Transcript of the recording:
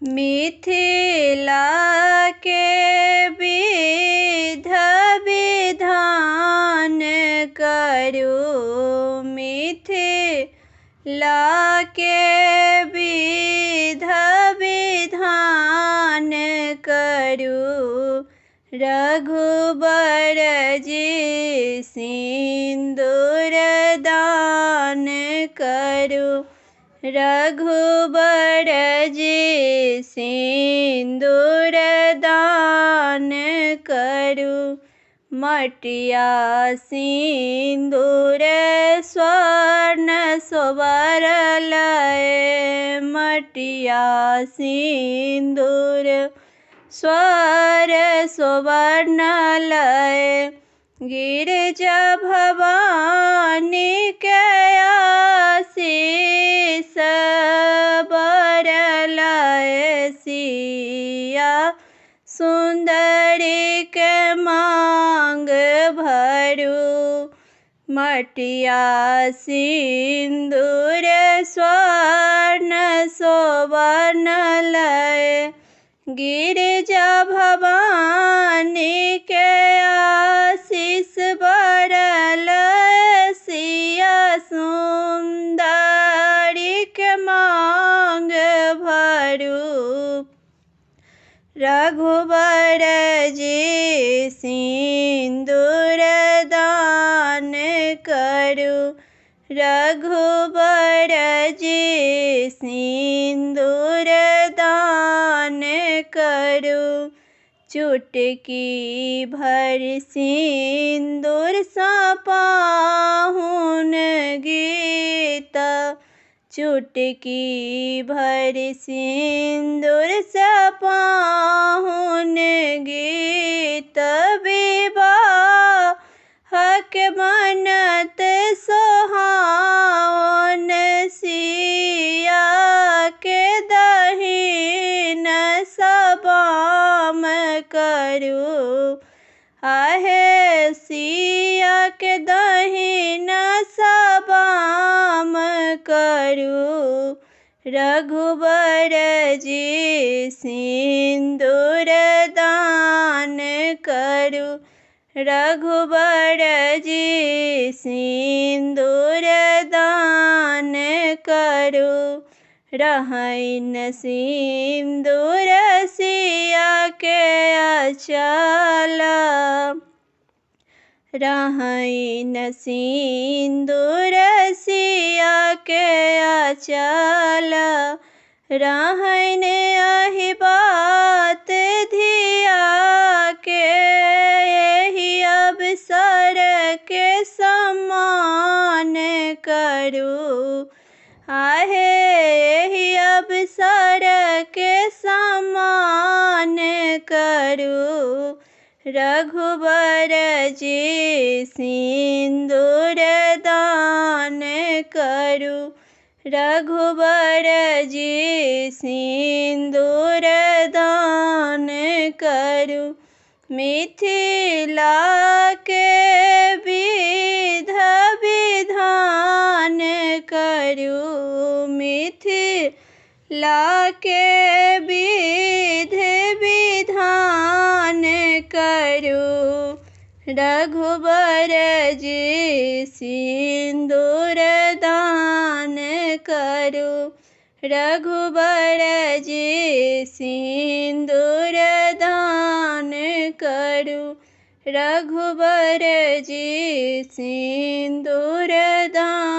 मिथिला के विध विधान करू, मिथिला के विध विधान करू। रघुबर जी सिंदूर दान करू, रघुबर जी सिंदूर दान करू। मटिया सिंदूर स्वर्ण सोबर लय, मटिया सिंदूर स्वर्ण सुवर्ण लय। गिरिजा भवानी के आशीष बर लय, सिया सुंदरी के मांग भरू। मटिया सिंदूर स्वर्ण सुवर्ण लय, गिरिजा भवानी के आशीष बरल, सिया सुंदरी के मांग भरू। रघुबर जी सिंदूर दान करू, रघुबर जी सिंदूर दान करू। चुटकी भर सिंदूर सा पाहुन गीत, चुटकी भर सिंदूर सा पाहुन गीत। विवाह के बनत सोहावन, सिया के दहिन सबाम करू। आहे सिया के दहिन सबाम करू। रघुबर जी सिंदूर दान करू, रघुबर जी सिंदूर दान करू। रहइन सिंदूर सिया के अचल, रहइन सिंदूर सिया के अचल। रहइन अहि बात धिया के, यही अवसर के सम्मान करू। आहे यही अवसर के सम्मान करू। रघुबर जी सिंदूर दान करू, रघुबर जी सिंदूर दान करू। मिथिला के विध विधान करू, मिथिला के विध विधान करू। रघुबर जी सिंदूर दान करू, रघुबर जी सिंदूर दान करू, रघुबर जी सिंदूर दान